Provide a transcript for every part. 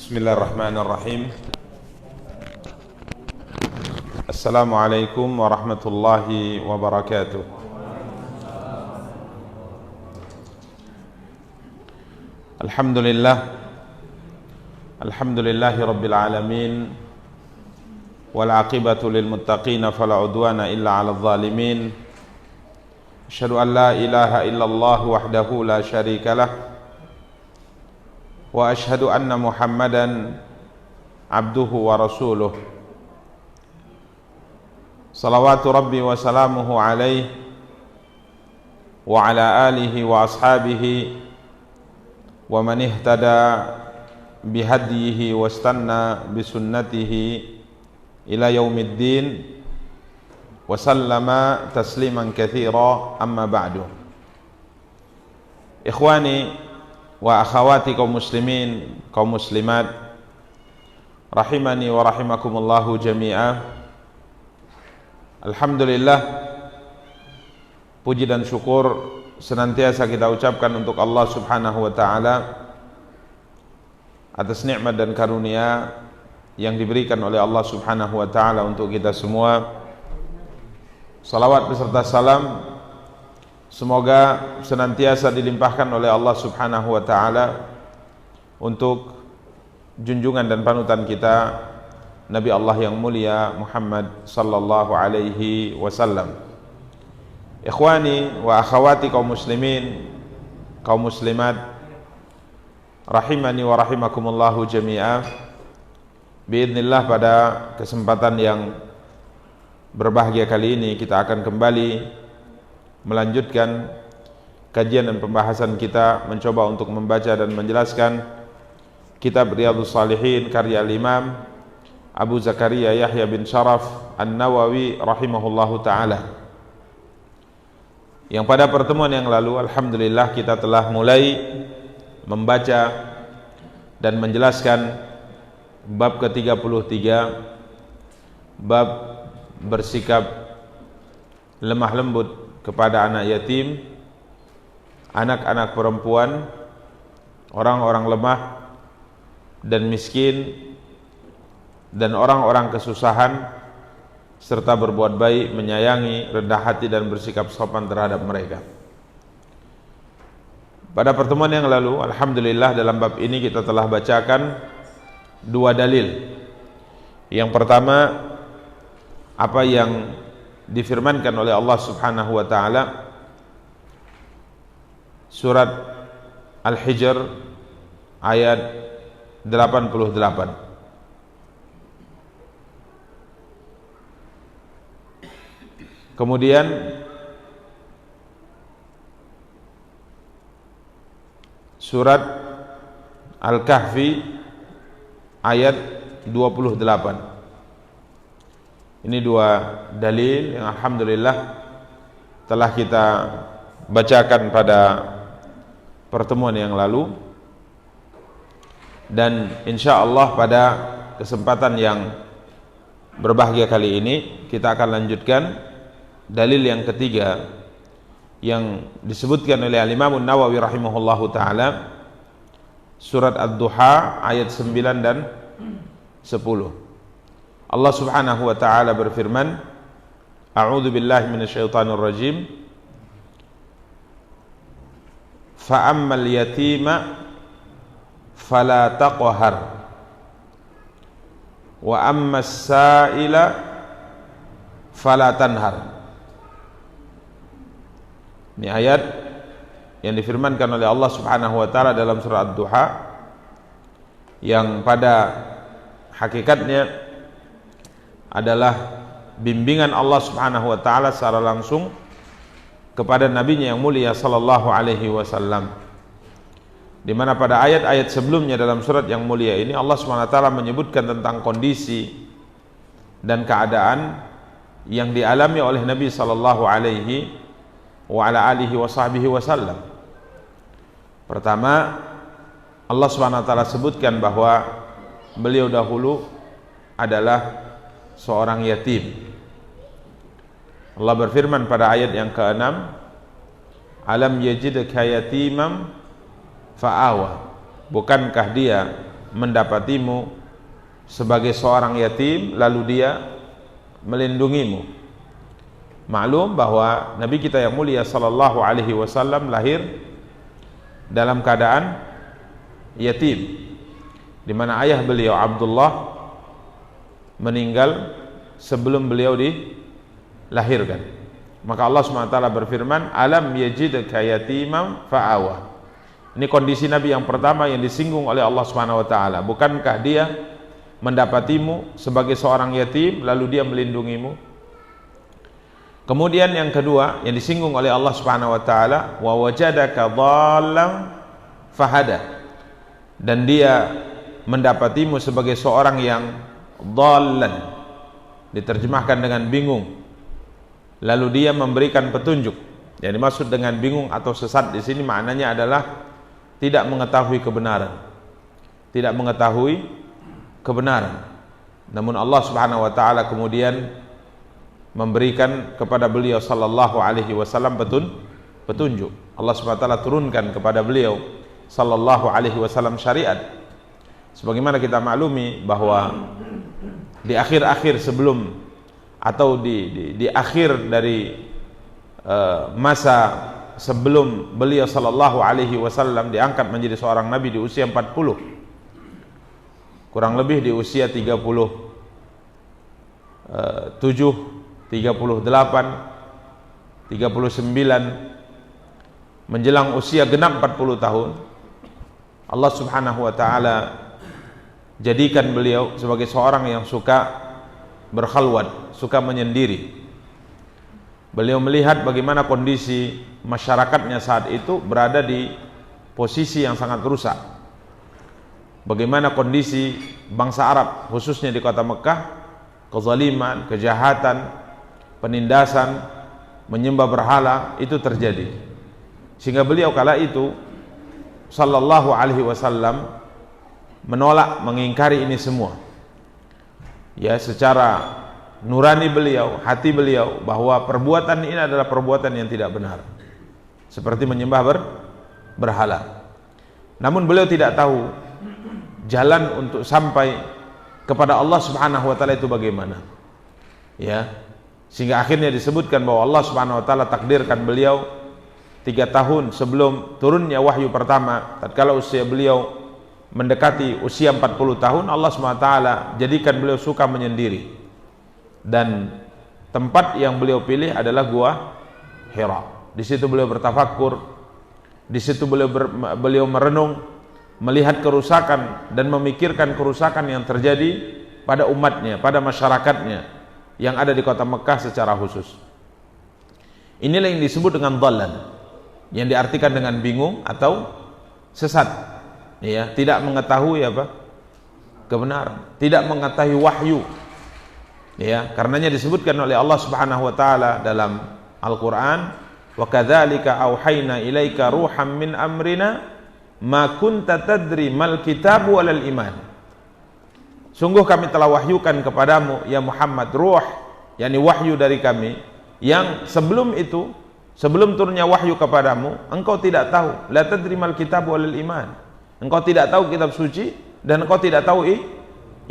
Bismillahirrahmanirrahim. Assalamualaikum warahmatullahi wabarakatuh. Alhamdulillahi rabbil alamin, wal aqibatu lil muttaqin fala udwana illa 'alal zalimin. Asyhadu an la ilaha illallah wahdahu la syarikalah, wa ashhadu anna Muhammadan abduhu wa rasuluh. Salawatu rabbi wa salamuhu alaihi wa ala alihi wa ashabihi wa man ihtada bihadyihi wa istanna bisunnatihi ila yaumiddin wa sallama tasliman katsira, amma ba'du. Ikhwani wa akhawati kaum muslimin, kaum muslimat, rahimani wa rahimakumullahu jami'ah. Alhamdulillah, puji dan syukur senantiasa kita ucapkan untuk Allah subhanahu wa ta'ala atas nikmat dan karunia yang diberikan oleh Allah subhanahu wa ta'ala untuk kita semua. Salawat beserta salam semoga senantiasa dilimpahkan oleh Allah subhanahu wa ta'ala untuk junjungan dan panutan kita, Nabi Allah yang mulia Muhammad sallallahu alaihi wasallam. Ikhwani wa akhawati kaum muslimin, kaum muslimat, rahimani wa rahimakumullahu jami'ah. Biidznillah, pada kesempatan yang berbahagia kali ini kita akan kembali melanjutkan kajian dan pembahasan kita, mencoba untuk membaca dan menjelaskan kitab Riyadhus Shalihin karya Imam Abu Zakaria Yahya bin Sharaf An-Nawawi rahimahullahu ta'ala, yang pada pertemuan yang lalu alhamdulillah kita telah mulai membaca dan menjelaskan bab ke-33, bab bersikap lemah lembut kepada anak yatim, anak-anak perempuan, orang-orang lemah dan miskin, dan orang-orang kesusahan, serta berbuat baik, menyayangi, rendah hati dan bersikap sopan terhadap mereka. Pada pertemuan yang lalu alhamdulillah dalam bab ini kita telah bacakan dua dalil. Yang pertama, apa yang difirmankan oleh Allah subhanahu wa ta'ala surat Al-Hijr ayat 88. Kemudian surat Al-Kahfi ayat 28. Ini dua dalil yang alhamdulillah telah kita bacakan pada pertemuan yang lalu, dan insyaallah pada kesempatan yang berbahagia kali ini kita akan lanjutkan dalil yang ketiga yang disebutkan oleh Al-Imam An-Nawawi rahimahullahu ta'ala, surat Ad-Duha ayat 9 dan 10. Allah subhanahu wa ta'ala berfirman, a'udzu billahi minasyaitonir rajim, fa ammal yatima fala taqhar wa ammas sa'ila fala tanhar. Ini ayat yang difirmankan oleh Allah subhanahu wa ta'ala dalam surah Ad-Duha, yang pada hakikatnya adalah bimbingan Allah subhanahu wa ta'ala secara langsung kepada nabinya yang mulia sallallahu alaihi wasallam, di mana pada ayat-ayat sebelumnya dalam surat yang mulia ini Allah subhanahu wa ta'ala menyebutkan tentang kondisi dan keadaan yang dialami oleh Nabi sallallahu alaihi wa ala alihi wa sahbihi wasallam. Pertama, Allah subhanahu wa ta'ala sebutkan bahwa beliau dahulu adalah seorang yatim. Allah berfirman pada ayat yang ke-6, alam yajidka yatimam fa'awa, bukankah dia mendapatimu sebagai seorang yatim lalu dia melindungimu. Maklum bahwa Nabi kita yang mulia sallallahu alaihi wasallam lahir dalam keadaan yatim, di mana ayah beliau Abdullah meninggal sebelum beliau dilahirkan. Maka Allah SWT berfirman, alam yajidka yatiman fa'awa. Ini kondisi Nabi yang pertama yang disinggung oleh Allah SWT. Bukankah dia mendapatimu sebagai seorang yatim lalu dia melindungimu? Kemudian yang kedua yang disinggung oleh Allah SWT, wa wajadaka dhallan fahada. Dan dia mendapatimu sebagai seorang yang dhallan, diterjemahkan dengan bingung, lalu dia memberikan petunjuk. Yang dimaksud dengan bingung atau sesat di sini maknanya adalah tidak mengetahui kebenaran, tidak mengetahui kebenaran. Namun Allah Subhanahu wa taala kemudian memberikan kepada beliau sallallahu alaihi wasallam petunjuk. Allah Subhanahu wa taala turunkan kepada beliau sallallahu alaihi wasallam syariat. Sebagaimana kita maklumi bahwa di akhir-akhir sebelum atau di akhir dari masa sebelum beliau sallallahu alaihi wasallam diangkat menjadi seorang nabi di usia 40, kurang lebih di usia 37, 38, 39, menjelang usia genap 40 tahun, Allah Subhanahu wa taala jadikan beliau sebagai seorang yang suka berkhalwat, suka menyendiri. Beliau melihat bagaimana kondisi masyarakatnya saat itu berada di posisi yang sangat rusak. Bagaimana kondisi bangsa Arab khususnya di kota Mekah, kezaliman, kejahatan, penindasan, menyembah berhala itu terjadi. Sehingga beliau kala itu sallallahu alaihi wasallam menolak, mengingkari ini semua. Ya, secara nurani beliau, hati beliau, bahwa perbuatan ini adalah perbuatan yang tidak benar, seperti menyembah berhala. Namun beliau tidak tahu jalan untuk sampai kepada Allah Subhanahu wa taala itu bagaimana. Ya, sehingga akhirnya disebutkan bahwa Allah Subhanahu wa taala takdirkan beliau 3 tahun sebelum turunnya wahyu pertama, tatkala usia beliau mendekati usia 40 tahun, Allah SWT jadikan beliau suka menyendiri, dan tempat yang beliau pilih adalah gua Hira. Di situ beliau bertafakkur, di situ beliau merenung, melihat kerusakan dan memikirkan kerusakan yang terjadi pada umatnya, pada masyarakatnya yang ada di kota Mekah secara khusus. Inilah yang disebut dengan dhallan, yang diartikan dengan bingung atau sesat. Ya, tidak mengetahui kebenaran, tidak mengetahui wahyu. Ya, karenanya disebutkan oleh Allah Subhanahu wa taala dalam Al-Qur'an, wa kadzalika auhayna ilaika ruham min amrina ma kunta tadri mal kitabu walal iman. Sungguh kami telah wahyukan kepadamu ya Muhammad ruh, yakni wahyu dari kami, yang sebelum itu, sebelum turunnya wahyu kepadamu, engkau tidak tahu, la tadri mal kitabu walal iman. Engkau tidak tahu kitab suci dan engkau tidak tahu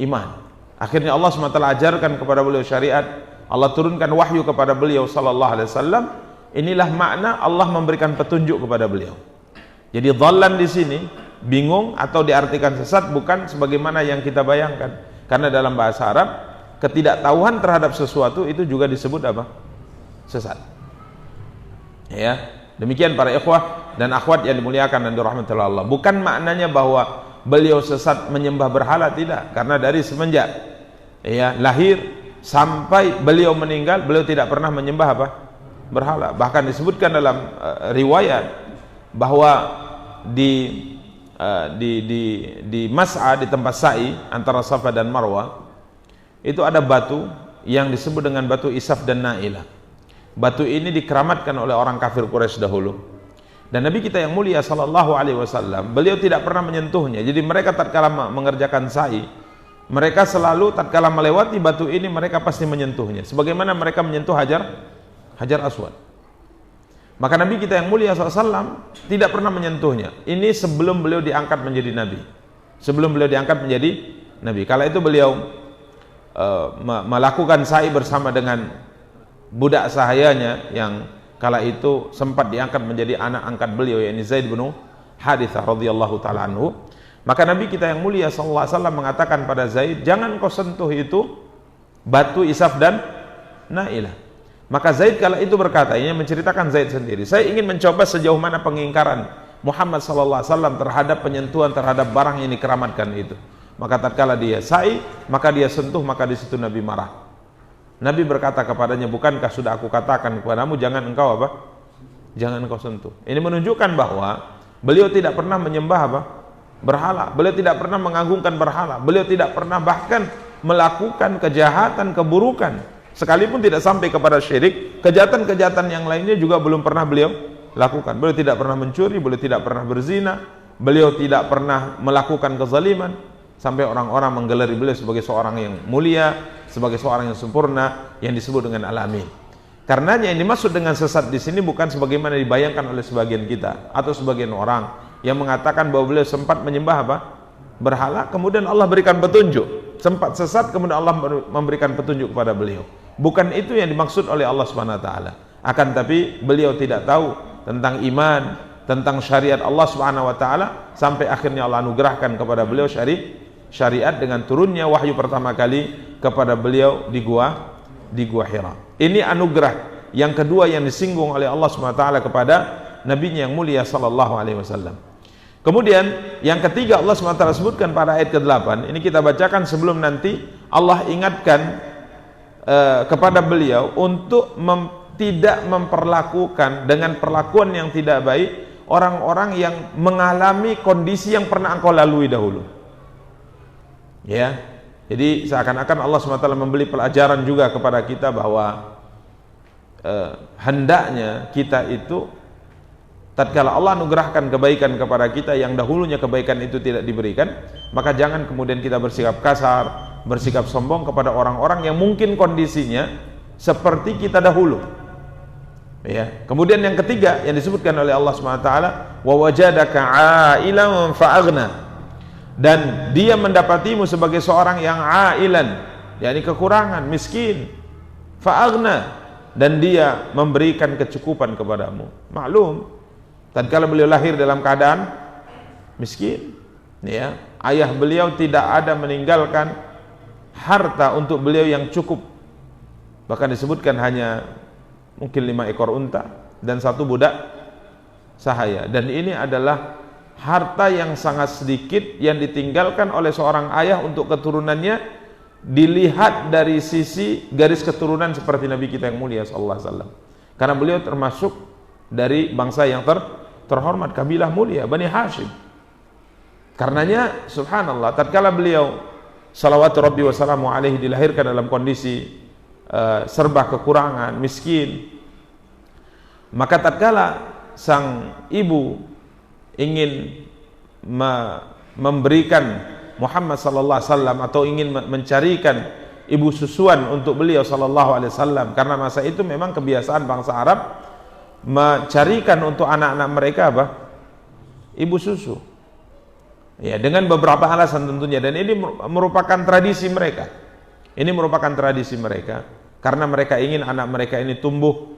iman. Akhirnya Allah SWT ajarkan kepada beliau syariat, Allah turunkan wahyu kepada beliau sallallahu alaihi wasallam. Inilah makna Allah memberikan petunjuk kepada beliau. Jadi dhallan di sini bingung atau diartikan sesat bukan sebagaimana yang kita bayangkan. Karena dalam bahasa Arab ketidaktahuan terhadap sesuatu itu juga disebut sesat. Ya. Demikian para ikhwah dan akhwat yang dimuliakan dan dirahmati Allah. Bukan maknanya bahwa beliau sesat menyembah berhala, tidak. Karena dari semenjak lahir sampai beliau meninggal, beliau tidak pernah menyembah berhala. Bahkan disebutkan dalam riwayat bahwa di Mas'a, di tempat sa'i antara Safa dan Marwah, itu ada batu yang disebut dengan batu Isaf dan Na'ilah. Batu ini dikeramatkan oleh orang kafir Quraisy dahulu, dan Nabi kita yang mulia sallallahu alaihi wasallam beliau tidak pernah menyentuhnya. Jadi mereka tatkala mengerjakan sa'i, mereka selalu tatkala melewati batu ini mereka pasti menyentuhnya, sebagaimana mereka menyentuh Hajar Aswad. Maka Nabi kita yang mulia SAW tidak pernah menyentuhnya. Ini sebelum beliau diangkat menjadi Nabi. sebelum beliau diangkat menjadi nabi. Kala itu beliau melakukan sa'i bersama dengan budak sahayanya yang kala itu sempat diangkat menjadi anak angkat beliau, yakni Zaid bin Harithah radhiyallahu taala anhu. Maka Nabi kita yang mulia sallallahu alaihi wasallam mengatakan pada Zaid, jangan kau sentuh itu batu Isaf dan Nailah. Maka Zaid kala itu berkata, ini menceritakan Zaid sendiri, saya ingin mencoba sejauh mana pengingkaran Muhammad sallallahu alaihi wasallam terhadap penyentuhan terhadap barang yang dikeramatkan itu. Maka tatkala dia sa'i, maka dia sentuh, maka di situ Nabi marah. Nabi berkata kepadanya, bukankah sudah aku katakan kepadamu jangan engkau apa? Jangan engkau sentuh. Ini menunjukkan bahwa beliau tidak pernah menyembah apa? Berhala. Beliau tidak pernah mengagungkan berhala. Beliau tidak pernah bahkan melakukan kejahatan, keburukan. Sekalipun tidak sampai kepada syirik, kejahatan-kejahatan yang lainnya juga belum pernah beliau lakukan. Beliau tidak pernah mencuri, beliau tidak pernah berzina, beliau tidak pernah melakukan kezaliman, sampai orang-orang menggelari beliau sebagai seorang yang mulia, sebagai seorang yang sempurna, yang disebut dengan Al-Amin. Karenanya yang dimaksud dengan sesat di sini bukan sebagaimana dibayangkan oleh sebagian kita atau sebagian orang yang mengatakan bahwa beliau sempat menyembah apa? Berhala, kemudian Allah berikan petunjuk. Sempat sesat, kemudian Allah memberikan petunjuk kepada beliau. Bukan itu yang dimaksud oleh Allah Subhanahu wa taala. Akan tapi beliau tidak tahu tentang iman, tentang syariat Allah Subhanahu wa taala, sampai akhirnya Allah anugerahkan kepada beliau syariat dengan turunnya wahyu pertama kali kepada beliau di gua Hira. Ini anugerah yang kedua yang disinggung oleh Allah Subhanahu wa taala kepada nabinya yang mulia sallallahu alaihi wasallam. Kemudian yang ketiga Allah Subhanahu wa taala sebutkan pada ayat ke-8. Ini kita bacakan sebelum nanti Allah ingatkan kepada beliau untuk tidak memperlakukan dengan perlakuan yang tidak baik orang-orang yang mengalami kondisi yang pernah engkau lalui dahulu. Ya, jadi seakan-akan Allah SWT memberi pelajaran juga kepada kita bahwa hendaknya kita itu tatkala Allah anugerahkan kebaikan kepada kita yang dahulunya kebaikan itu tidak diberikan, maka jangan kemudian kita bersikap kasar, bersikap sombong kepada orang-orang yang mungkin kondisinya seperti kita dahulu. Ya. Kemudian yang ketiga yang disebutkan oleh Allah SWT, wa wajadaka 'ailan fa'aghna, dan dia mendapatimu sebagai seorang yang 'ailan, yakni kekurangan, miskin, fa'aghna, dan dia memberikan kecukupan kepadamu. Maklum, tatkala beliau lahir dalam keadaan miskin, ya, ayah beliau tidak ada meninggalkan harta untuk beliau yang cukup. Bahkan disebutkan hanya mungkin 5 ekor unta dan 1 budak sahaya. Dan ini adalah harta yang sangat sedikit yang ditinggalkan oleh seorang ayah untuk keturunannya, dilihat dari sisi garis keturunan seperti Nabi kita yang mulia sallallahu alaihi wasallam. Karena beliau termasuk dari bangsa yang terhormat, kabilah mulia, Bani Hashim. Karenanya subhanallah, tatkala beliau salawatu rabbi wassalamu alaihi dilahirkan dalam kondisi serba kekurangan, miskin, maka tatkala sang ibu ingin memberikan Muhammad sallallahu alaihi wasallam atau ingin mencarikan ibu susuan untuk beliau sallallahu alaihi wasallam, karena masa itu memang kebiasaan bangsa Arab mencarikan untuk anak-anak mereka apa? Ibu susu. Ya, dengan beberapa alasan tentunya, dan ini merupakan tradisi mereka. Ini merupakan tradisi mereka karena mereka ingin anak mereka ini tumbuh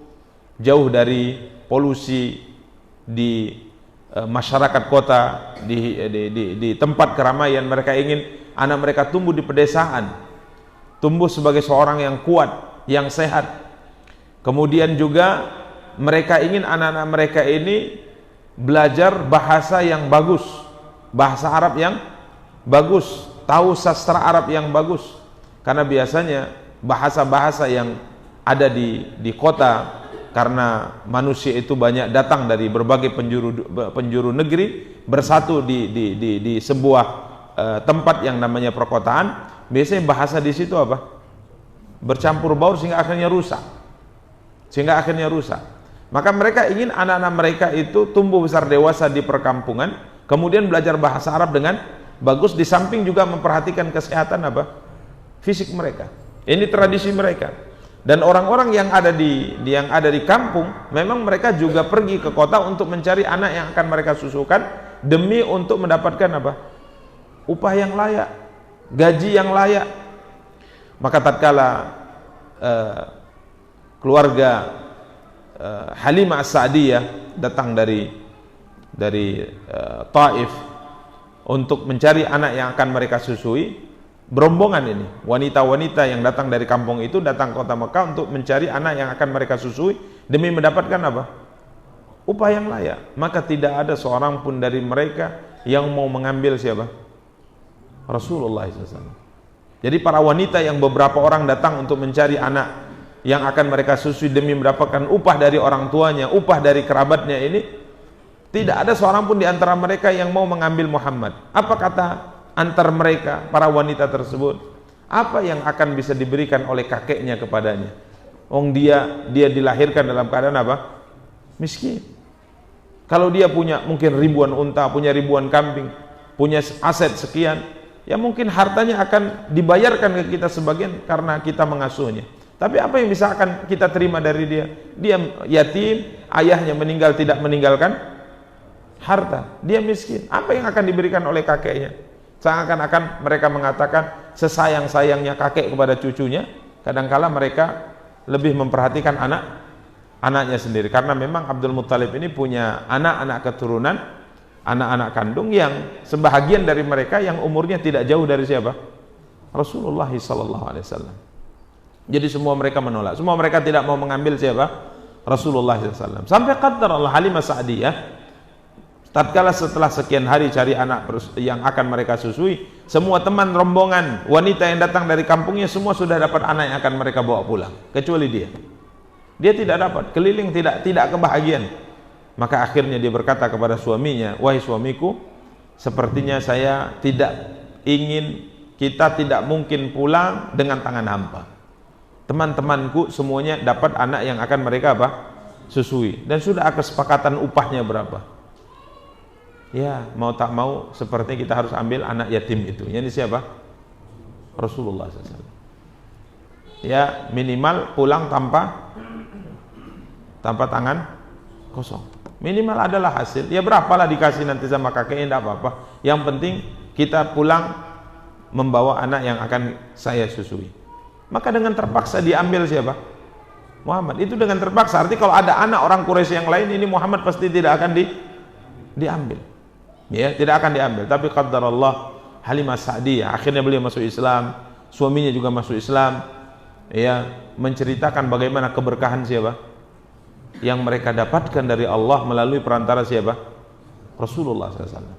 jauh dari polusi di masyarakat kota, di tempat keramaian. Mereka ingin anak mereka tumbuh di pedesaan, tumbuh sebagai seorang yang kuat, yang sehat. Kemudian juga mereka ingin anak-anak mereka ini belajar bahasa yang bagus, bahasa Arab yang bagus, tahu sastra Arab yang bagus. Karena biasanya bahasa-bahasa yang ada di kota, karena manusia itu banyak datang dari berbagai penjuru negeri, bersatu di sebuah tempat yang namanya perkotaan. Biasanya bahasa di situ apa? Bercampur baur sehingga akhirnya rusak. Maka mereka ingin anak-anak mereka itu tumbuh besar dewasa di perkampungan, kemudian belajar bahasa Arab dengan bagus, di samping juga memperhatikan kesehatan apa? Fisik mereka. Ini tradisi mereka. Dan orang-orang yang ada di kampung, memang mereka juga pergi ke kota untuk mencari anak yang akan mereka susukan demi untuk mendapatkan apa? upah yang layak, gaji yang layak. Maka tatkala keluarga Halimah As-Sa'diyah datang dari Taif untuk mencari anak yang akan mereka susui, berombongan ini wanita-wanita yang datang dari kampung itu datang ke kota Mekah untuk mencari anak yang akan mereka susui demi mendapatkan apa? Upah yang layak. Maka tidak ada seorang pun dari mereka yang mau mengambil siapa? Rasulullah SAW. Jadi para wanita yang beberapa orang datang untuk mencari anak yang akan mereka susui demi mendapatkan upah dari orang tuanya, upah dari kerabatnya ini, tidak ada seorang pun di antara mereka yang mau mengambil Muhammad. Apa kata antar mereka, para wanita tersebut? Apa yang akan bisa diberikan oleh kakeknya kepadanya? Dia dilahirkan dalam keadaan apa? Miskin. Kalau dia punya mungkin ribuan unta, punya ribuan kambing, punya aset sekian, ya mungkin hartanya akan dibayarkan ke kita sebagian karena kita mengasuhnya. Tapi apa yang bisa akan kita terima dari dia? Dia yatim, ayahnya meninggal tidak meninggalkan harta, dia miskin. Apa yang akan diberikan oleh kakeknya? Seakan-akan mereka mengatakan sesayang-sayangnya kakek kepada cucunya, kadangkala mereka lebih memperhatikan anaknya sendiri. Karena memang Abdul Muttalib ini punya anak-anak keturunan, anak-anak kandung yang sebahagian dari mereka yang umurnya tidak jauh dari siapa? Rasulullah SAW. Jadi semua mereka menolak, semua mereka tidak mau mengambil siapa? Rasulullah SAW. Sampai qaddar Allah Halimah Sa'diyah, tatkala setelah sekian hari cari anak yang akan mereka susui, semua teman rombongan wanita yang datang dari kampungnya semua sudah dapat anak yang akan mereka bawa pulang, kecuali dia. Dia tidak dapat, keliling tidak kebahagiaan. Maka akhirnya dia berkata kepada suaminya, wahai suamiku, sepertinya saya kita tidak mungkin pulang dengan tangan hampa. Teman-temanku semuanya dapat anak yang akan mereka susui, dan sudah kesepakatan upahnya berapa. Ya, mau tak mau sepertinya kita harus ambil anak yatim itu. Ini siapa? Rasulullah SAW. Ya, minimal pulang tanpa tangan kosong. Minimal adalah hasil. Ya berapalah dikasih nanti sama kakeknya, tidak apa-apa. Yang penting kita pulang membawa anak yang akan saya susui. Maka dengan terpaksa diambil siapa? Muhammad. Itu dengan terpaksa. Artinya kalau ada anak orang Quraisy yang lain, ini Muhammad pasti tidak akan diambil. Ya, tidak akan diambil. Tapi qaddarallah, Halimah Sa'diyah akhirnya beliau masuk Islam, suaminya juga masuk Islam. Ya, menceritakan bagaimana keberkahan siapa? Yang mereka dapatkan dari Allah melalui perantara siapa? Rasulullah SAW.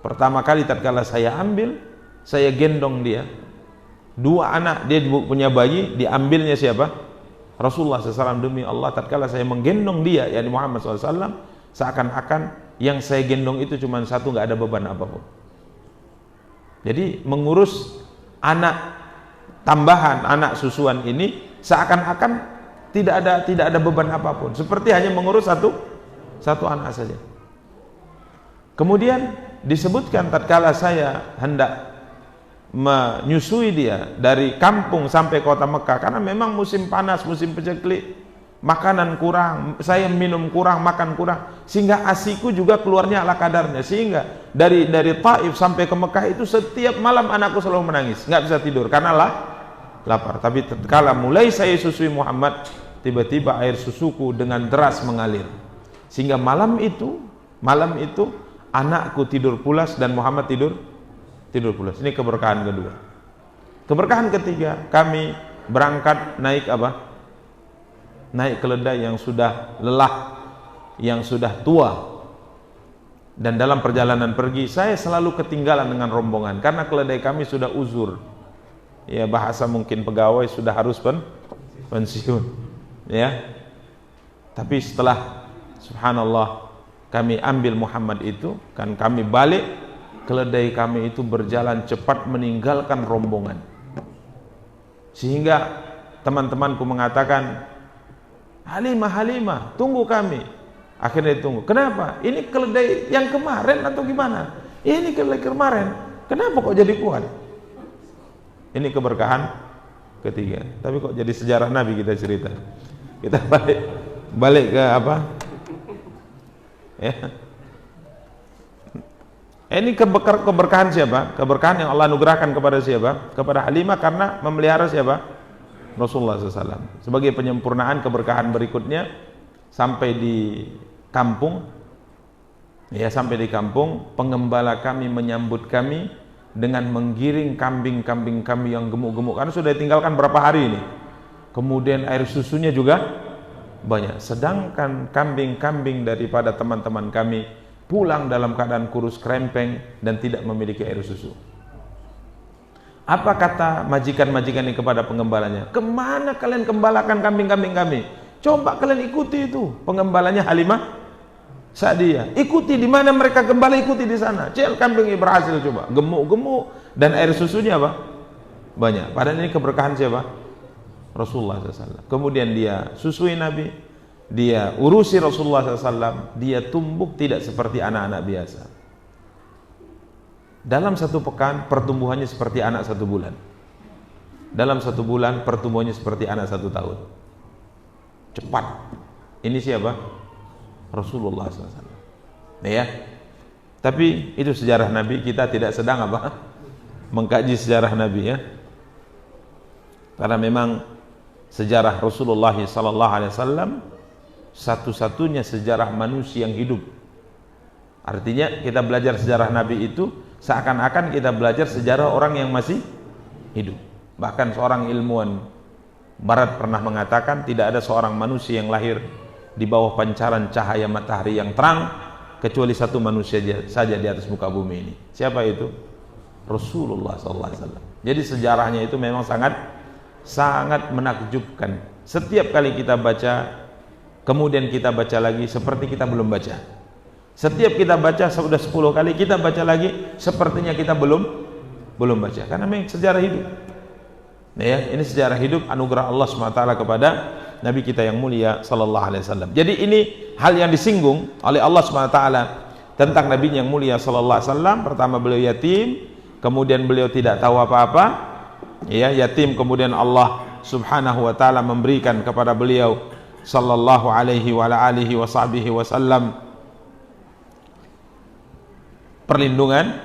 Pertama kali tatkala saya ambil, saya gendong dia. 2 anak, dia punya bayi, diambilnya siapa? Rasulullah SAW. Demi Allah, tatkala saya menggendong dia, yakni Muhammad SAW, seakan-akan yang saya gendong itu cuma satu, nggak ada beban apapun. Jadi mengurus anak tambahan, anak susuan ini seakan-akan tidak ada beban apapun, seperti hanya mengurus satu anak saja. Kemudian disebutkan tatkala saya hendak menyusui dia dari kampung sampai kota Mekah, karena memang musim panas, musim paceklik, makanan kurang, saya minum kurang, makan kurang, sehingga asiku juga keluarnya ala kadarnya. Sehingga dari Taif sampai ke Mekah itu setiap malam anakku selalu menangis, nggak bisa tidur karena lapar. Tapi tatkala mulai saya susui Muhammad, tiba-tiba air susuku dengan deras mengalir, sehingga malam itu anakku tidur pulas dan Muhammad tidur pulas. Ini keberkahan kedua. Keberkahan ketiga, kami berangkat naik keledai yang sudah lelah, yang sudah tua. Dan dalam perjalanan pergi, saya selalu ketinggalan dengan rombongan karena keledai kami sudah uzur. Ya, bahasa mungkin pegawai sudah harus pensiun. Ya. Tapi setelah subhanallah kami ambil Muhammad itu, kan kami balik, keledai kami itu berjalan cepat meninggalkan rombongan. Sehingga teman-temanku mengatakan, Halimah, tunggu kami. Akhirnya ditunggu. Kenapa? Ini keledai yang kemarin atau gimana? Ini keledai kemarin. Kenapa kok jadi kuat? Ini keberkahan ketiga. Tapi kok jadi sejarah Nabi kita cerita. Kita balik ke apa? Ya. Ini keberkahan siapa? Keberkahan yang Allah anugerahkan kepada siapa? Kepada Halimah karena memelihara siapa? Rasulullah SAW. Sebagai penyempurnaan keberkahan berikutnya, sampai di kampung, ya sampai di kampung, pengembala kami menyambut kami dengan menggiring kambing-kambing kami yang gemuk-gemuk, karena sudah ditinggalkan berapa hari ini. Kemudian air susunya juga banyak. Sedangkan kambing-kambing daripada teman-teman kami pulang dalam keadaan kurus krempeng dan tidak memiliki air susu. Apa kata majikan-majikan ini kepada penggembalanya? Kemana kalian gembalakan kambing-kambing kami? Coba kalian ikuti itu. Penggembalanya Halimah Sa'diyah. Ikuti di mana mereka gembala, ikuti di sana. Cel kambingnya berhasil coba. Gemuk-gemuk dan air susunya apa? Banyak. Padahal ini keberkahan siapa? Rasulullah SAW. Kemudian dia susui Nabi, dia urusi Rasulullah SAW, dia tumbuh tidak seperti anak-anak biasa. Dalam satu pekan pertumbuhannya seperti anak 1 bulan. Dalam 1 bulan pertumbuhannya seperti anak 1 tahun. Cepat. Ini siapa? Rasulullah SAW. Ya. Tapi itu sejarah Nabi, kita tidak sedang apa? Mengkaji sejarah Nabi ya. Karena memang sejarah Rasulullah SAW satu-satunya sejarah manusia yang hidup. Artinya kita belajar sejarah Nabi itu seakan-akan kita belajar sejarah orang yang masih hidup. Bahkan seorang ilmuwan Barat pernah mengatakan tidak ada seorang manusia yang lahir di bawah pancaran cahaya matahari yang terang kecuali satu manusia saja di atas muka bumi ini. Siapa itu? Rasulullah SAW. Jadi sejarahnya itu memang sangat menakjubkan. Setiap kali kita baca, kemudian kita baca lagi seperti kita belum baca. Setiap kita baca sudah 10 kali, kita baca lagi sepertinya kita belum baca. Karena memang sejarah hidup. Ya, ini sejarah hidup anugerah Allah SWT kepada Nabi kita yang mulia sallallahu alaihi wasallam. Jadi ini hal yang disinggung oleh Allah SWT tentang Nabi yang mulia sallallahu alaihi wasallam. Pertama, beliau yatim, kemudian beliau tidak tahu apa-apa. Ya, yatim, kemudian Allah Subhanahu wa taala memberikan kepada beliau sallallahu alaihi wa alihi wasallam perlindungan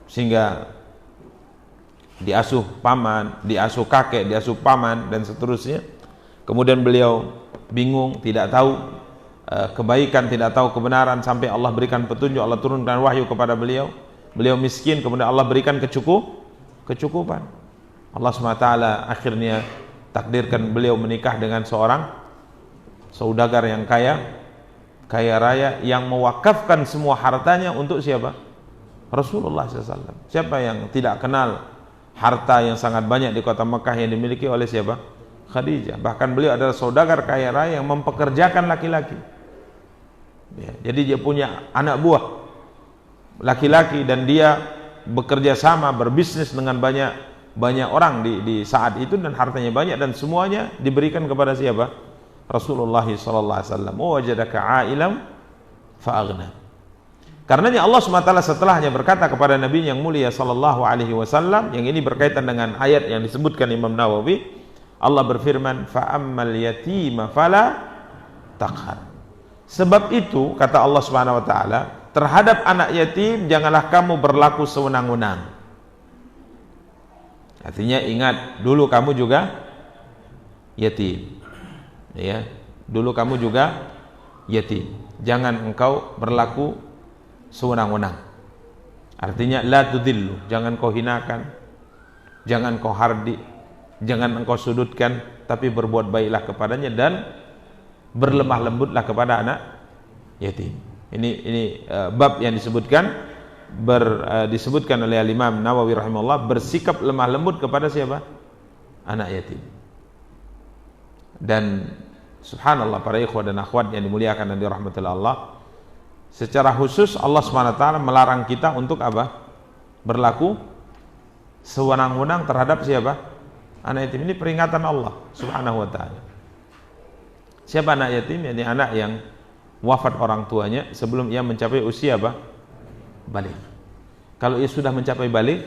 sehingga diasuh paman, diasuh kakek, diasuh paman dan seterusnya. Kemudian beliau bingung, tidak tahu kebaikan, tidak tahu kebenaran, sampai Allah berikan petunjuk, Allah turunkan wahyu kepada beliau. Beliau miskin, kemudian Allah berikan kecukupan. Allah SWT akhirnya takdirkan beliau menikah dengan seorang saudagar yang kaya raya, yang mewakafkan semua hartanya untuk siapa? Rasulullah SAW. Siapa yang tidak kenal harta yang sangat banyak di kota Mekah yang dimiliki oleh siapa? Khadijah. Bahkan beliau adalah saudagar kaya raya yang mempekerjakan laki-laki. Ya, jadi dia punya anak buah laki-laki dan dia bekerja sama, berbisnis dengan banyak orang di saat itu, dan hartanya banyak, dan semuanya diberikan kepada siapa? Rasulullah sallallahu alaihi wasallam. Wajadaka a'ilam fa'aghna. Karenanya Allah SWT setelahnya berkata kepada Nabi yang mulia sallallahu alaihi wasallam, yang ini berkaitan dengan ayat yang disebutkan Imam Nawawi. Allah berfirman, fa'ammal yatima fala taqhar. Sebab itu kata Allah Subhanahu wa taala, terhadap anak yatim janganlah kamu berlaku sewenang-wenang. Artinya ingat, dulu kamu juga yatim. Ya, dulu kamu juga yatim. Jangan engkau berlaku sewenang-wenang. Artinya la tudillu, jangan kau hinakan, jangan kau hardi, jangan engkau sudutkan, tapi berbuat baiklah kepadanya dan berlemah lembutlah kepada anak yatim. Ini bab yang disebutkan oleh Imam Nawawi rahimahullah, bersikap lemah lembut kepada siapa? Anak yatim. Dan subhanallah, para ikhwah dan akhwat yang dimuliakan dan dirahmati Allah, secara khusus Allah SWT melarang kita untuk apa? Berlaku sewenang-wenang terhadap siapa? Anak yatim. Ini peringatan Allah Subhanahu wa taala. Siapa anak yatim? Yani anak yang wafat orang tuanya sebelum ia mencapai usia apa? Baligh. Kalau ia sudah mencapai baligh,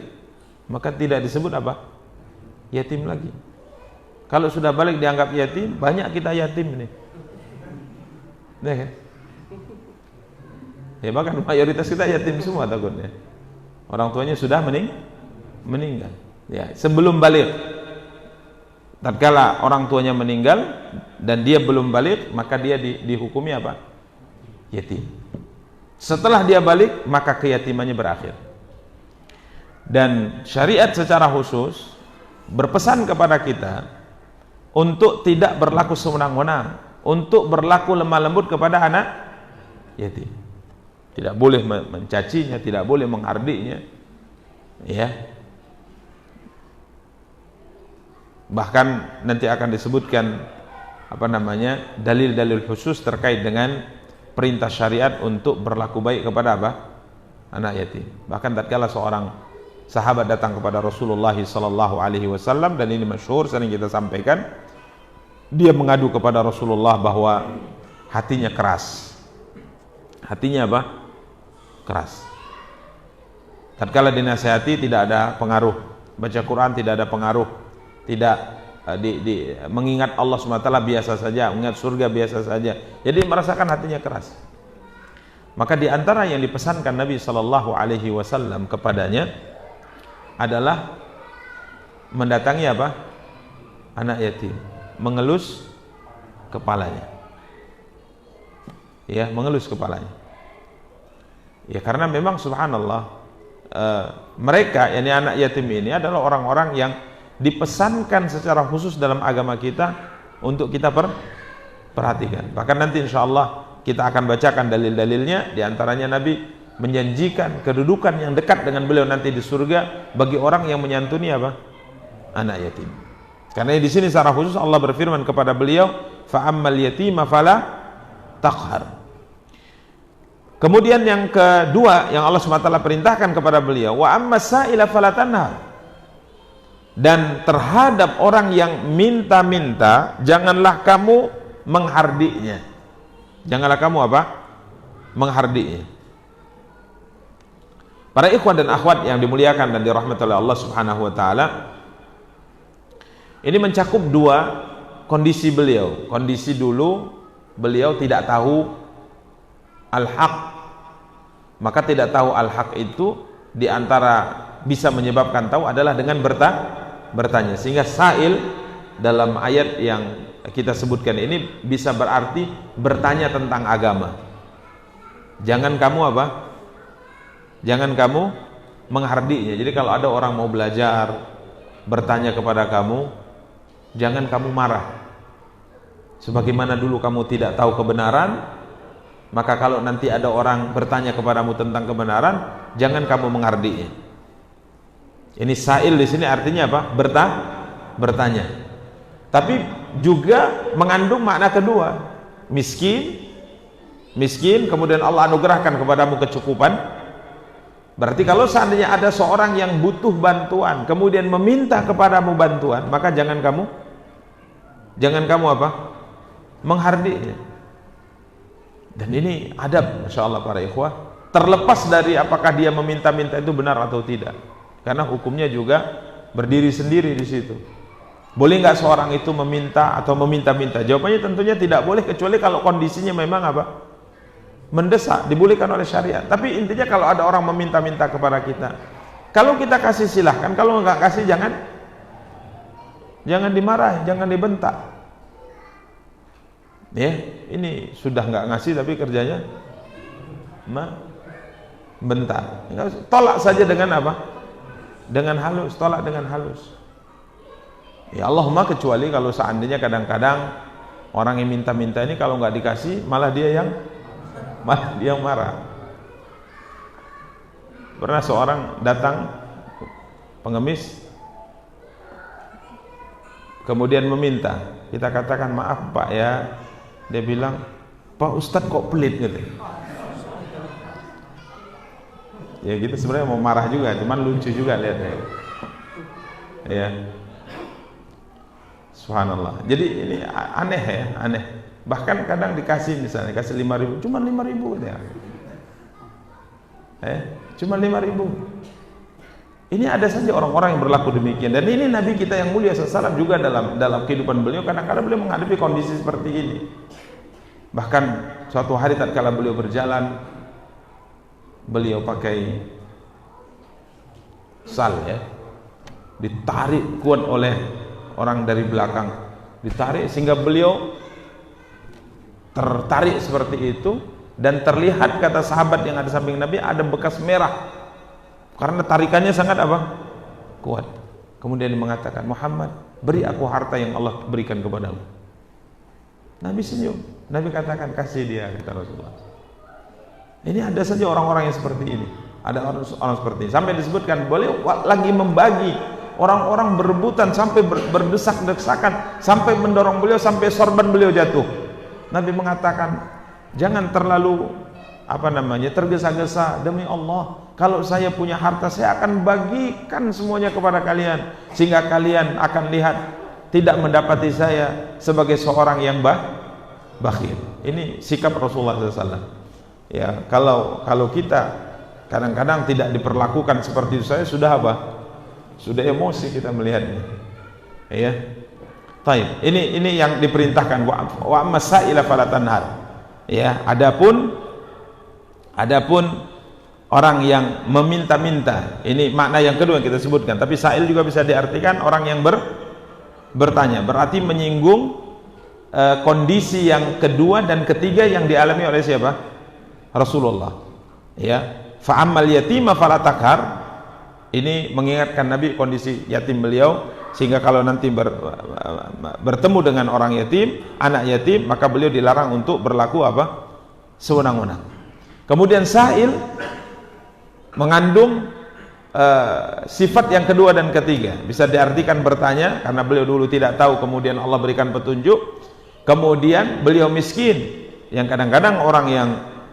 maka tidak disebut apa? Yatim lagi. Kalau sudah balik dianggap yatim, banyak kita yatim ini. Nah, kan? Ya bahkan mayoritas kita yatim semua takutnya. Orang tuanya sudah meninggal. Ya, sebelum balik. Tatkala orang tuanya meninggal dan dia belum balik, maka dia dihukumi apa? Yatim. Setelah dia balik, maka keyatimannya berakhir. Dan syariat secara khusus berpesan kepada kita untuk tidak berlaku sewenang-wenang, untuk berlaku lemah lembut kepada anak yatim. Tidak boleh mencacinya, tidak boleh menghardinya, ya. Bahkan nanti akan disebutkan dalil-dalil khusus terkait dengan perintah syariat untuk berlaku baik kepada anak yatim. Bahkan tatkala seorang sahabat datang kepada Rasulullah SAW, dan ini masyhur sering kita sampaikan, dia mengadu kepada Rasulullah bahwa hatinya keras. Hatinya keras. Tatkala dinasihati tidak ada pengaruh, baca Quran tidak ada pengaruh, tidak mengingat Allah SWT biasa saja, mengingat surga biasa saja. Jadi merasakan hatinya keras. Maka di antara yang dipesankan Nabi SAW kepadanya adalah mendatangi anak yatim, mengelus kepalanya. Ya, mengelus kepalanya. Ya, karena memang subhanallah, mereka, yakni anak yatim ini adalah orang-orang yang dipesankan secara khusus dalam agama kita untuk kita perhatikan. Bahkan nanti insyaallah kita akan bacakan dalil-dalilnya. Di antaranya Nabi menjanjikan kedudukan yang dekat dengan beliau nanti di surga bagi orang yang menyantuni anak yatim. Karena di sini secara khusus Allah berfirman kepada beliau, fa ammal yatima fala taqhar. Kemudian yang kedua yang Allah SWT perintahkan kepada beliau, wa ammas sa'ila fala tanhar. Dan terhadap orang yang minta-minta, janganlah kamu menghardinya. Janganlah kamu menghardinya. Para ikhwan dan akhwat yang dimuliakan dan dirahmati oleh Allah Subhanahu wa taala, ini mencakup dua kondisi beliau. Kondisi dulu beliau tidak tahu al-haq, maka tidak tahu al-haq itu diantara bisa menyebabkan tahu adalah dengan bertanya. Sehingga sa'il dalam ayat yang kita sebutkan ini bisa berarti bertanya tentang agama. Jangan kamu menghardinya. Jadi kalau ada orang mau belajar, bertanya kepada kamu, jangan kamu marah. Sebagaimana dulu kamu tidak tahu kebenaran, maka kalau nanti ada orang bertanya kepadamu tentang kebenaran, jangan kamu menghardinya. Ini sa'il di sini artinya bertanya. Tapi juga mengandung makna kedua. Miskin, kemudian Allah anugerahkan kepadamu kecukupan. Berarti kalau seandainya ada seorang yang butuh bantuan, kemudian meminta kepadamu bantuan, maka jangan kamu menghardinya. Dan ini adab, masya Allah para ikhwah, terlepas dari apakah dia meminta-minta itu benar atau tidak, karena hukumnya juga berdiri sendiri di situ. Boleh nggak seorang itu meminta atau meminta-minta? Jawabannya tentunya tidak boleh, kecuali kalau kondisinya memang mendesak, dibolehkan oleh syariat. Tapi intinya kalau ada orang meminta-minta kepada kita, kalau kita kasih silahkan, kalau nggak kasih jangan dimarahi, jangan dibentak. Ya, ini sudah nggak ngasih tapi kerjanya bentak. Tolak saja dengan dengan halus, tolak dengan halus. Ya Allahumma, kecuali kalau seandainya kadang-kadang orang yang minta-minta ini kalau nggak dikasih malah dia yang marah. Pernah seorang datang pengemis, kemudian meminta, kita katakan maaf Pak ya. Dia bilang, Pak Ustadz kok pelit gitu. Ya gitu, sebenarnya mau marah juga, cuman lucu juga lihatnya. Ya, subhanallah. Jadi ini aneh. Bahkan kadang dikasih, misalnya kasih 5.000, cuma 5.000 ya. Cuma 5.000. Ini ada saja orang-orang yang berlaku demikian. Dan ini Nabi kita yang mulia SAW juga dalam kehidupan beliau, kadang-kadang beliau menghadapi kondisi seperti ini. Bahkan suatu hari tatkala beliau berjalan, beliau pakai sal ya, ditarik kuat oleh orang dari belakang, ditarik sehingga beliau tertarik seperti itu, dan terlihat kata sahabat yang ada samping Nabi ada bekas merah karena tarikannya sangat apa? Kuat. Kemudian dia mengatakan, Muhammad, beri aku harta yang Allah berikan kepadamu. Nabi senyum. Nabi katakan, kasih dia, kata Rasulullah. Ini ada saja orang-orang yang seperti ini. Ada orang seperti ini. Sampai disebutkan, beliau lagi membagi, orang-orang berebutan sampai berdesak-desakan, sampai mendorong beliau, sampai sorban beliau jatuh. Nabi mengatakan, jangan terlalu tergesa-gesa. Demi Allah, kalau saya punya harta, saya akan bagikan semuanya kepada kalian, sehingga kalian akan lihat tidak mendapati saya sebagai seorang yang bakhil. Ini sikap Rasulullah SAW. Ya, kalau kita kadang-kadang tidak diperlakukan seperti itu, saya sudah sudah emosi kita melihatnya. Ya. Taib. Ini yang diperintahkan, wa amsaila fala tanhar. Ya, adapun orang yang meminta-minta, ini makna yang kedua yang kita sebutkan. Tapi sa'il juga bisa diartikan orang yang bertanya, berarti menyinggung kondisi yang kedua dan ketiga yang dialami oleh siapa? Rasulullah. Ya, fa ammal yatima fala takhar. Ini mengingatkan Nabi kondisi yatim beliau, sehingga kalau nanti bertemu dengan orang yatim, anak yatim, maka beliau dilarang untuk berlaku sewenang-wenang. Kemudian sa'il mengandung sifat yang kedua dan ketiga. Bisa diartikan bertanya karena beliau dulu tidak tahu, kemudian Allah berikan petunjuk. Kemudian beliau miskin, yang kadang-kadang orang yang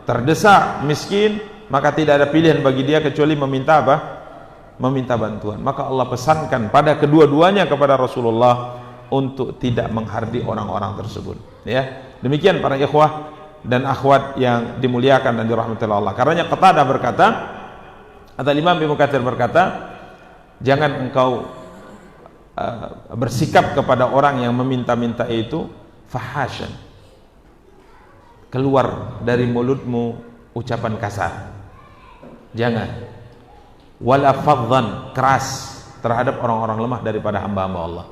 terdesak miskin, maka tidak ada pilihan bagi dia kecuali meminta meminta bantuan. Maka Allah pesankan pada kedua-duanya kepada Rasulullah untuk tidak menghardi orang-orang tersebut. Ya, demikian para ikhwah dan akhwat yang dimuliakan dan dirahmati Allah. Karenanya Qatadah berkata, atau Imam Ibnu Katsir berkata, jangan engkau bersikap kepada orang yang meminta-minta itu fahasyan, keluar dari mulutmu ucapan kasar. Jangan. Wala fadhan, keras terhadap orang-orang lemah daripada hamba-hamba Allah.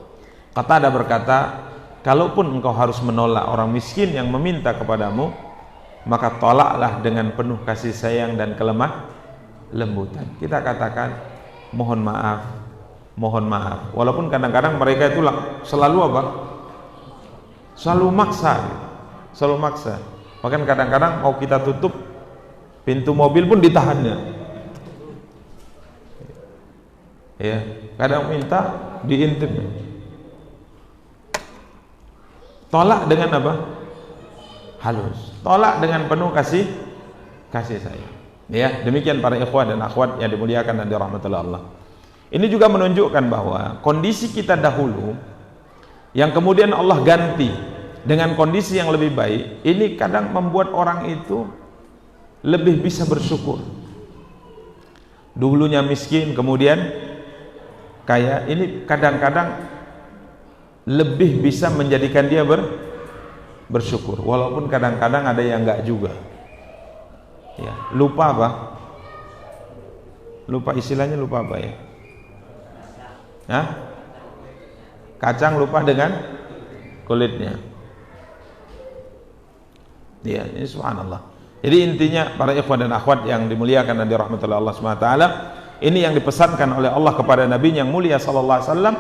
Qatadah berkata, kalaupun engkau harus menolak orang miskin yang meminta kepadamu, maka tolaklah dengan penuh kasih sayang dan kelemah lembutan. Kita katakan mohon maaf, walaupun kadang-kadang mereka itu selalu selalu maksa. Bahkan kadang-kadang mau kita tutup pintu mobil pun ditahannya. Ya, kadang minta diintip. Tolak dengan halus. Tolak dengan penuh kasih sayang. Ya, demikian para ikhwah dan akhwat yang dimuliakan dan dirahmati Allah. Ini juga menunjukkan bahwa kondisi kita dahulu yang kemudian Allah ganti dengan kondisi yang lebih baik, ini kadang membuat orang itu lebih bisa bersyukur. Dulunya miskin, kemudian kaya, ini kadang-kadang lebih bisa menjadikan dia bersyukur, walaupun kadang-kadang ada yang enggak juga. Ya, lupa istilahnya lupa ya? Hah? Kacang lupa dengan kulitnya. Ya, ini subhanallah. Jadi intinya para ikhwan dan akhwat yang dimuliakan dan dirahmati Allah Subhanahu wa taala, ini yang dipesankan oleh Allah kepada Nabi yang mulia sallallahu alaihi wasallam,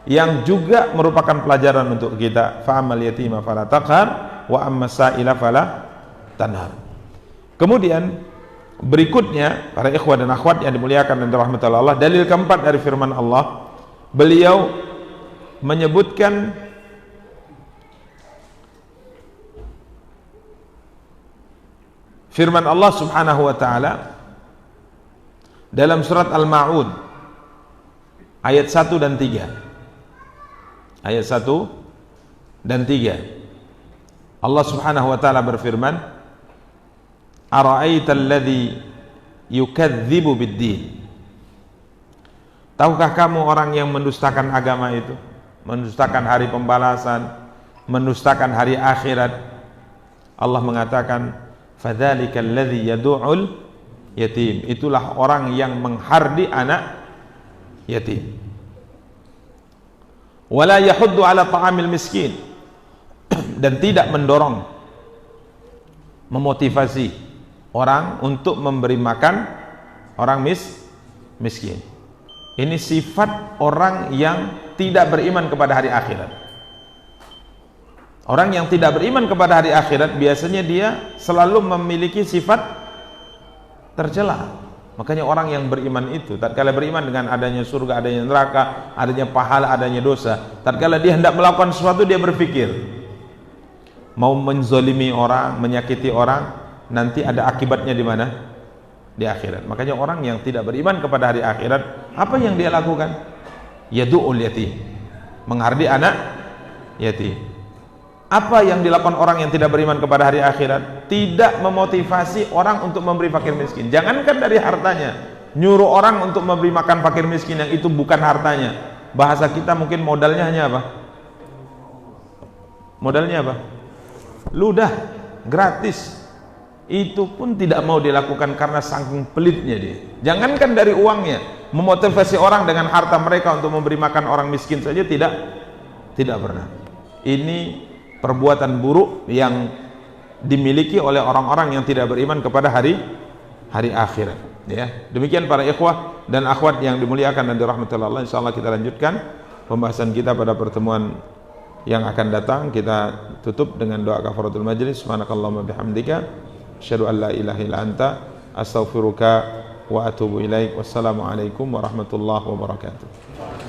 yang juga merupakan pelajaran untuk kita. Fa'amal yatima fala taqhar wa ammas sa'ila fala tanhar. Kemudian berikutnya para ikhwan dan akhwat yang dimuliakan dan dirahmati Allah, dalil keempat dari firman Allah, beliau menyebutkan firman Allah Subhanahu wa taala dalam surat Al-Ma'un ayat 1 dan 3. Ayat 1 dan 3. Allah Subhanahu wa taala berfirman, "Ara'aital ladzi yukadzibu bid-din." Tahukah kamu orang yang mendustakan agama itu, mendustakan hari pembalasan, mendustakan hari akhirat? Allah mengatakan, "Fadzalikal ladzi yad'ul yatim. Itulah orang yang menghardi anak yatim. Wala yahuddu ala ta'amil miskin, dan tidak mendorong, memotivasi orang untuk memberi makan orang miskin. Ini sifat orang yang tidak beriman kepada hari akhirat. Orang yang tidak beriman kepada hari akhirat biasanya dia selalu memiliki sifat tercela. Makanya orang yang beriman itu tatkala beriman dengan adanya surga, adanya neraka, adanya pahala, adanya dosa, tatkala dia hendak melakukan sesuatu dia berpikir mau menzolimi orang, menyakiti orang, nanti ada akibatnya di mana? Di akhirat. Makanya orang yang tidak beriman kepada hari akhirat, apa yang dia lakukan? Yadu'ul yatim, menghardi anak yatim. Apa yang dilakukan orang yang tidak beriman kepada hari akhirat? Tidak memotivasi orang untuk memberi fakir miskin. Jangankan dari hartanya, nyuruh orang untuk memberi makan fakir miskin yang itu bukan hartanya. Bahasa kita mungkin modalnya hanya apa? Modalnya apa? Ludah, gratis. Itu pun tidak mau dilakukan karena saking pelitnya dia. Jangankan dari uangnya, memotivasi orang dengan harta mereka untuk memberi makan orang miskin saja tidak pernah. Ini perbuatan buruk yang dimiliki oleh orang-orang yang tidak beriman kepada hari akhirat, ya. Demikian para ikhwah dan akhwat yang dimuliakan dan dirahmati Allah. Insyaallah kita lanjutkan pembahasan kita pada pertemuan yang akan datang. Kita tutup dengan doa kafaratul majlis. Subhanakallahumma bihamdika asyhadu an la ilaha illa anta astaghfiruka wa atubu ilaik. Wassalamualaikum warahmatullahi wabarakatuh.